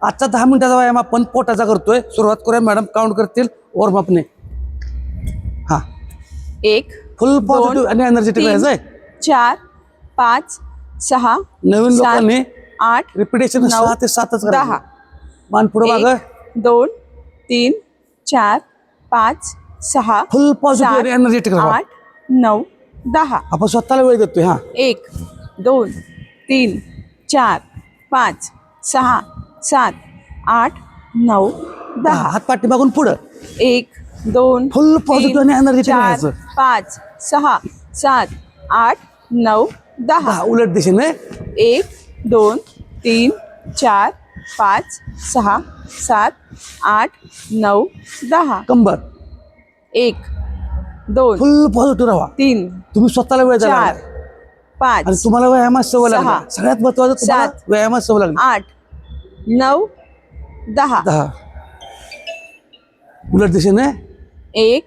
आजचा 10 मिनिटाचा व्यायाम आपण पोटाचा करतोय. सुरुवात करूया. मॅडम काउंट करतील वॉर्मअपने. हा, 1 फुल पॉझिटिव्ह आणि एनर्जेटिक राहायचं आहे. 4 5 6 नवीन लोकांनी 8 रिपिटेशन 6 ते 7च करायचं. मान पुढे मागं. 1 2 3 4 5 6 फुल पॉझिटिव्ह आणि एनर्जेटिक राहा. 8 9 10. आपण स्वतःला वेळ देतोय. हा, 1 2 3 4 5 6 7 8 9 10. हात पाठी मागून पुढं. 1 2 फुल पॉझिटिव्ह आणि एनर्जेटिक 4 राहायचं. 5 6 7 8 9 10. उलट दिशेने. 1 2 3 4 5 6 7 8 9 10. कंबर. 1 2 फुल पॉझिटिव्ह राहा. 3 तुम्ही स्वतःला वेळ द्या. 4 5 आणि तुम्हाला व्यायामात सवय लागली. 6 सगळ्यात महत्वाचं तुम्हाला 7 व्यायामात सवय लागली. 8 9 10. 10 उलट दिशेने. 1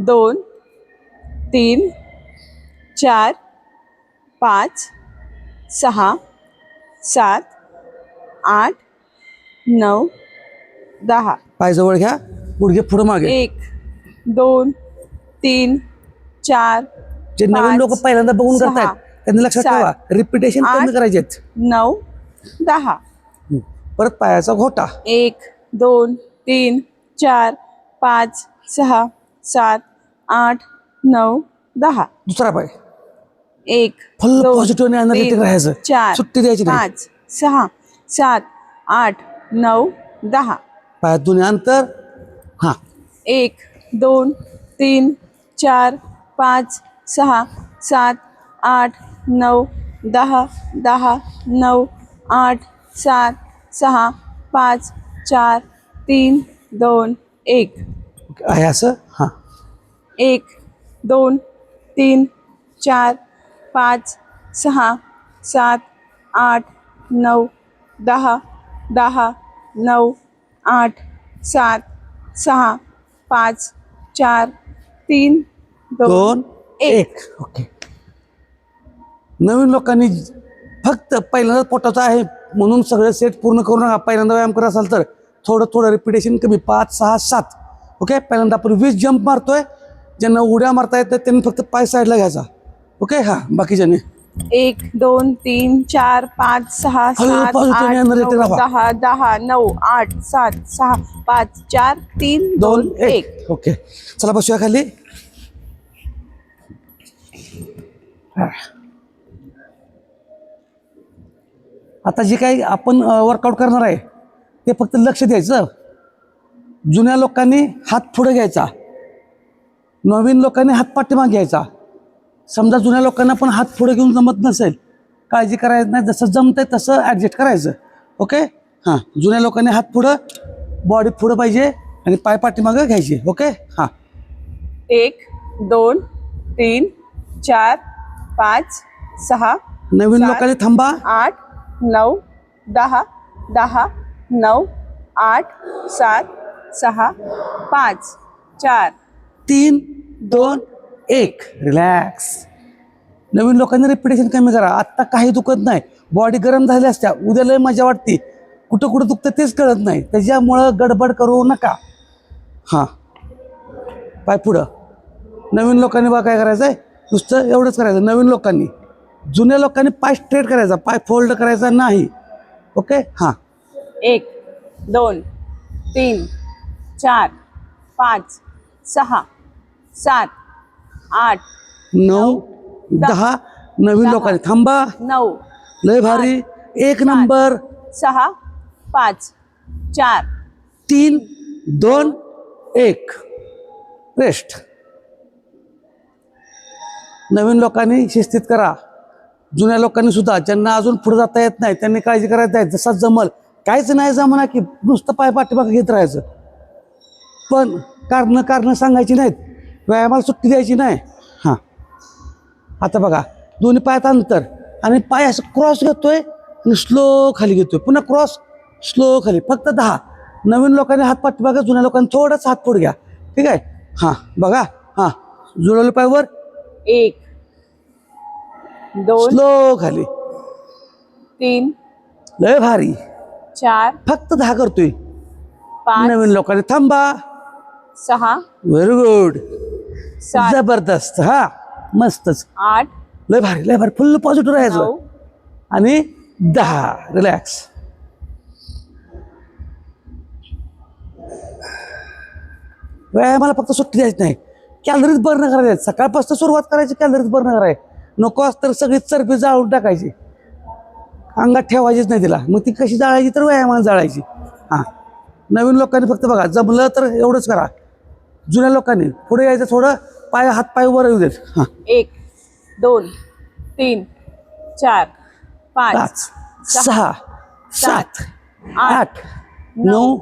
2 3 4 5 6 7 8 9 10. पाय जवळ घ्या. गुडघे पुढे मागे. 1 2 3 4 जे नवीन लोक पहिल्यांदा बघून 6, करतायत त्यांनी लक्षात 7, ठेवा, रिपिटेशन 8, कमी करायचे आहेत. 9 10. परत पायाचा घोटा. 1 2 3 4 5 6 7 8 9 10. दुसरा पाय. 1 फुल पॉझिटिव्ह आणि एनर्जेटिक राहायचं. 4 सुट्टी द्यायची नाही. 5 6 7 8 9 10. पायात दोन्ही अंतर. हा, 1 2 3 4 5 6 7 8 9 10 10 9 8 7 6 5 4 3 2 1. आहे असं. हा, 1 2 3 4 5 6 7 8 9 10 10 9 8 7 6 5 4 3 2 1. ओके. नवीन लोकांनी फक्त पहिल्यांदा पोटाचा आहे म्हणून सगळे सेट पूर्ण करू नका. पहिल्यांदा व्यायाम करत असाल तर थोडं थोडं रिपिटेशन कमी. 5 6 7. ओके. पहिल्यांदा आपण 20 जंप मारतोय. ज्यांना उड्या मारता येतात त्यांनी फक्त पाय साईडला घ्यायचा. ओके. हा, बाकीच्याने 1 2 3 4 5 6 7 8 9 10 10 9 8 7 6 5 4 3 2 1. ओके. चला बसूया खाली. आता जे काही आपण वर्कआउट करणार आहे ते फक्त लक्ष द्यायचं. जुन्या लोकांनी हात पुढे घ्यायचा, नवीन लोकांनी हात पाठीमागे घ्यायचा. समजा जुन्या लोकांना पण हात पुढे घेऊन जमत नसेल, काळजी करायचं नाही, जसं जमतंय तसं ॲडजस्ट करायचं. ओके. हां, जुन्या लोकांनी हात पुढं, बॉडी पुढं पाहिजे आणि पाय पाठीमागे घ्यायचे. ओके. हां, 1 2 3 4 5 6 नवीन लोकांनी थांबा. 8 9 10 10 9 8 7 6 5 4 3 2 1. रिलॅक्स. नवीन लोकांनी रिपिटेशन कमी करा. आत्ता काही दुखत नाही, बॉडी गरम झाली असत्या, उद्या लय मजा वाटते. कुठं कुठं दुखतं तेच कळत नाही, त्याच्यामुळं गडबड करू नका. हां, पाय पुढं. नवीन लोकांनी बघा काय करायचं आहे, नुसतं एवढंच करायचं. नवीन लोकांनी, जुन्या लोकांनी पाय स्ट्रेट करायचा, पाय फोल्ड करायचा नाही. ओके. हां, 1 2 3 4 5 6 7 8 9 10. नवीन लोकांनी थांबा. 9 लय भारी. 1 नंबर. 6 5 4 3 2 1. रेस्ट. नवीन लोकांनी शिस्तीत करा. जुन्या लोकांनी सुद्धा, ज्यांना अजून पुढे जाता येत नाही त्यांनी काळजी करायचं आहे. जसा जमल, काहीच नाही जमना की नुसतं पाय पाठीमागे घेत राहायचं. पण कारणं सांगायची नाहीत, व्यायामाला सुट्टी द्यायची नाही. हां, आता बघा, दोन्ही पायात अंतर आणि पाय असं क्रॉस घेतोय आणि स्लो खाली घेतोय, पुन्हा क्रॉस, स्लो खाली. फक्त 10. नवीन लोकांनी हात पाठीमागे, जुन्या लोकांनी थोडंच हात पुढे घ्या. ठीक आहे. हां, बघा. हां, जुळवले पायवर. 1 2 स्लो खाली. 3 लय भारी. 4 फक्त 10 करतोय. 5 नवीन लोकांनी थांबा. 6 व्हेरी गुड. 7 जबरदस्त. हा मस्तच. 8 लय भारी फुल पॉझिटिव्ह राहायचं. 9 आणि 10. रिलॅक्स. व्यायामाला फक्त सुट्टी द्यायची नाही. कॅलरीज बर्न करायचे. सकाळपासून सुरुवात करायची, कॅलरीज बर्न करायची. नको असतं सगळी चरबी जाळून टाकायची, अंगात ठेवायचीच नाही तिला. मग ती कशी जाळायची तर व्यायामाला जाळायची. हां, नवीन लोकांनी फक्त बघा, जमलं तर एवढंच करा. जुन्या लोकांनी पुढे यायचं, थोडं हात पाय वर येऊ देत. हां, 1 2 3 4 5 5 6 7 8 9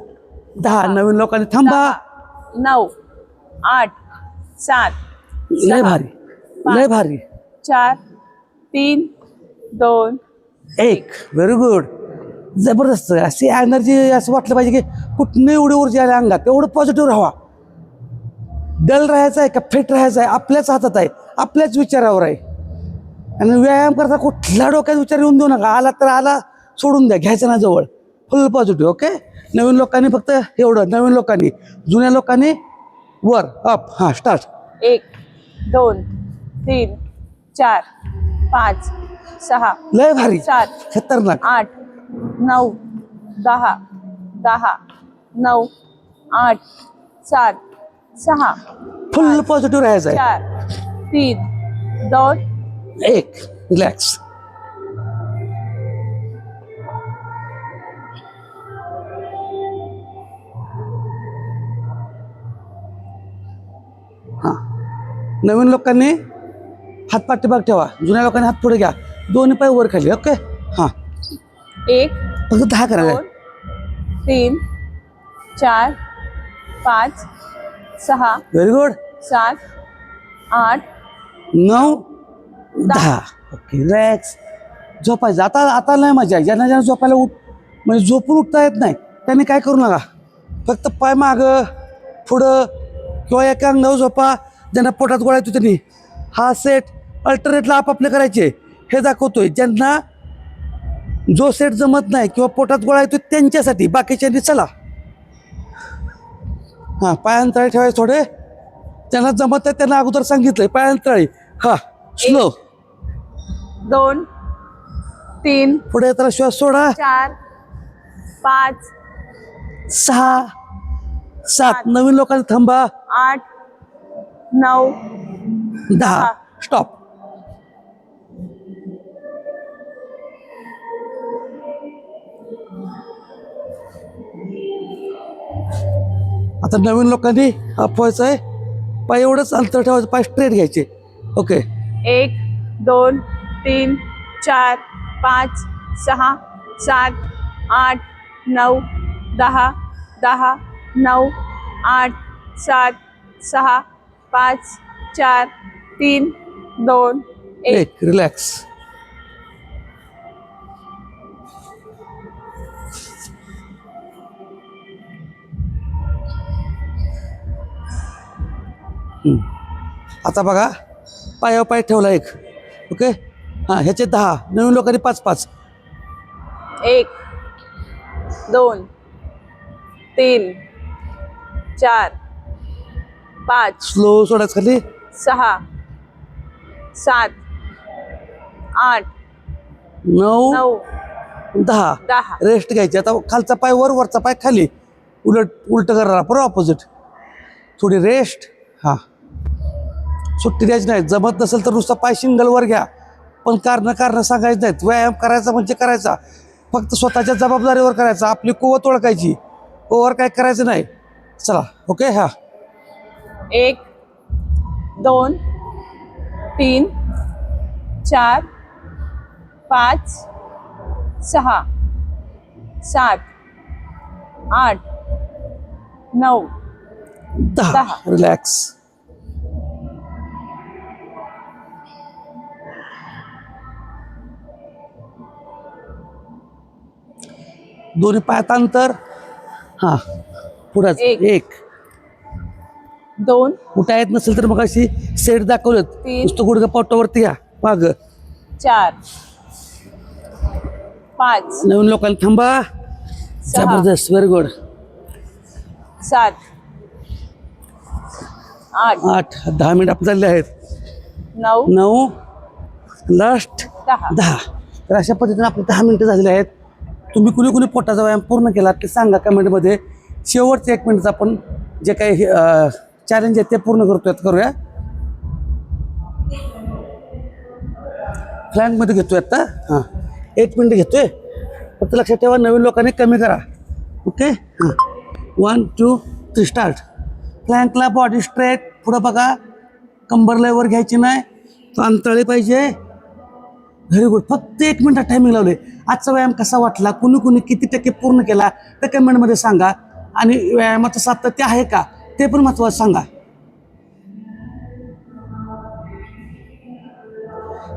10. नवीन लोकांनी थांबा. 9 8 7 लय भारी, लय भारी. 4 3 2 1. Very good. जबरदस्त. अशी एनर्जी, असं वाटलं पाहिजे की कुठनं एवढी ऊर्जा आल्या अंगात. एवढं पॉझिटिव्ह राहा. डल राहायचं आहे का फिट राहायचं आहे आपल्याच हातात आहे, आपल्याच विचारावर आहे. आणि व्यायाम करता कुठल्या डोक्यात विचार येऊन देऊ नका. आला तर आला, सोडून द्या, घ्यायचं ना जवळ. फुल पॉझिटिव्ह. ओके. नवीन लोकांनी फक्त एवढं. नवीन लोकांनी, जुन्या लोकांनी वर अप. हां, स्टार्ट. 1 2 3 4 5 6 लय भारी. 7 खतरनाक. 8 9 10 10 9 8 7 6 फुल पॉझिटिव्ह राहायचं आहे. 4 3 2 1. रिलॅक्स. हां, नवीन लोकांनी हात पाठीमाग ठेवा, जुन्या लोकांनी हात पुढे घ्या, दोन्ही पाय वर खाली. ओके. हां, 1 फक्त 10 करायला. 2 3 4 5 6 व्हेरी गुड. 7 8 9 10. ओके. रिलॅक्स. झोपायचं. आता नाही मजा. ज्यांना झोपायला म्हणजे झोपून उठता येत नाही त्यांनी काय करू नका. फक्त पाय मागं पुढं किंवा एका अंगावर झोपा. ज्यांना पोटात गोळा येतो त्यांनी हा सेट अल्टरनेटला आपापले करायचे, हे दाखवतोय. ज्यांना जो सेट जमत नाही किंवा पोटात गोळा येतो त्यांच्यासाठी, बाकीच्यांनी चला. हां, पायांतळी ठेवायचे थोडे. ज्यांना जमत आहे त्यांना अगोदर सांगितलंय पायांतळी. हां, स्लो. 2 3 पुढे येताना श्वास सोडा. 4 5 6 7. नवीन लोकांनी थांबा. 8 9 10. स्टॉप. आता नवीन लोकांनी अपवायचं आहे. पाय एवढंच अंतर ठेवायचं, पाय स्ट्रेट घ्यायचे. ओके. 1 2 3 4 5 6 7 8 9 10 10 9 8 7 6 5 4 3 2 1. रिलॅक्स. आता बघा, पायावर पाय ठेवला एक. ओके. हां, ह्याचे 10. नवीन लोकांनी 5 5. 1 2 3 4 5 स्लो सोडायचं खाली. 6 7 8 9 9 10. 10. रेस्ट घ्यायची. आता खालचा पाय वर, वरचा पाय खाली. उलट करणार, बरोबर ऑपोजिट. थोडी रेस्ट. हां, सुट्टी द्यायची नाही. जमत नसेल तर नुसता पाय सिंगलवर घ्या, पण कारण सांगायचं नाहीत. व्यायाम करायचा म्हणजे करायचा, फक्त स्वतःच्या जबाबदारीवर करायचा. आपली कुवत ओळखायची, ओव्हर काय करायचं नाही. चला. ओके. हां, 1 2 3 4 5 6 7 8 9 10. रिलॅक्स. दोन्ही पायात अंतर. हां, पुढंच. 1 2 उठा येत नसेल तर मग अशी सेट दाखवलेत. 3 नुसतं गुडघा पोटावरती घ्या माग. 4 5 नवीन लोकांना थांबा. 6 जबरदस्त, व्हेरी गुड. 7 8 8, 10 मिनिट आपले झालेले आहेत. 9 9, लास्ट 10. तर अशा पद्धतीने आपले 10 मिनिटं झालेले आहेत. तुम्ही कुणी कुणी पोटाचा व्यायाम पूर्ण केला ते सांगा कमेंटमध्ये. शेवटचं 1 मिनिटचं आपण जे काही चॅलेंज आहे ते पूर्ण करूया. फ्लँकमध्ये घेतोय आता. हां, 1 मिनिट घेतोय. फक्त लक्षात ठेवा नवीन लोकांनी कमी करा. ओके. हां, 1 2 3 स्टार्ट. फ्लँकला बॉडी स्ट्रेट, पुढं बघा, कंबर लयवर घ्यायची नाही, अंतळी पाहिजे. Very good. फक्त 1 मिनिटात टायमिंग लावले. आजचा व्यायाम कसा वाटला, कुणी कुणी किती टक्के पूर्ण केला ते कमेंटमध्ये सांगा. आणि व्यायामाचं सातत्य आहे का ते पण महत्त्वाचं सांगा.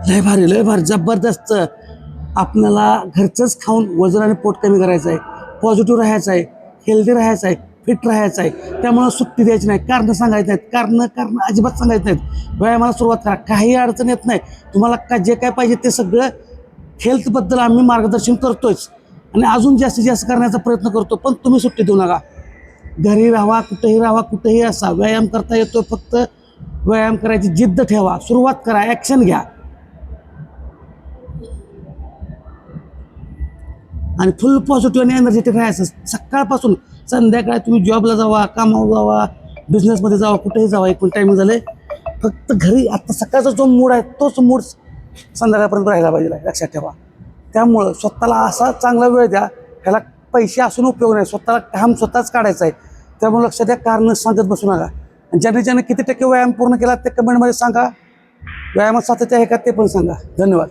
लय भारी जबरदस्त. आपल्याला घरचंच खाऊन वजन आणि पोट कमी करायचं आहे, पॉझिटिव्ह राहायचं आहे, हेल्दी राहायचं आहे, फिट राहायचं आहे. त्यामुळं सुट्टी द्यायची नाही, कारणं सांगायचं नाहीत, कारण अजिबात सांगायचं नाहीत. व्यायामाला सुरुवात करा, काही अडचण येत नाही. तुम्हाला जे काय पाहिजे ते सगळं हेल्थबद्दल आम्ही मार्गदर्शन करतोच आणि अजून जास्तीत जास्त करण्याचा प्रयत्न करतो. पण तुम्ही सुट्टी देऊ नका. घरी राहा, कुठेही असा व्यायाम करता येतो. फक्त व्यायाम करायची जिद्द ठेवा, सुरुवात करा, ॲक्शन घ्या आणि फुल पॉझिटिव्ह आणि एनर्जेटिक राहायचं. सकाळपासून संध्याकाळी तुम्ही जॉबला जावा, कामावर जावा, बिझनेसमध्ये जावा, कुठेही जावा. 1 मिनिट टाईम झाले. फक्त घरी आत्ता सकाळचा जो मूड आहे तोच मूड संध्याकाळपर्यंत राहायला पाहिजे, लक्षात ठेवा. त्यामुळं स्वतःला असा चांगला वेळ द्या. ह्याला पैसे असून उपयोग नाही, स्वतःला काम स्वतःच काढायचं आहे. त्यामुळे लक्षात द्या, कारणं सांगत बसू नका. आणि ज्याने किती टक्के व्यायाम पूर्ण केला ते कमेंटमध्ये सांगा. व्यायामात सातत्य आहे का ते पण सांगा. धन्यवाद.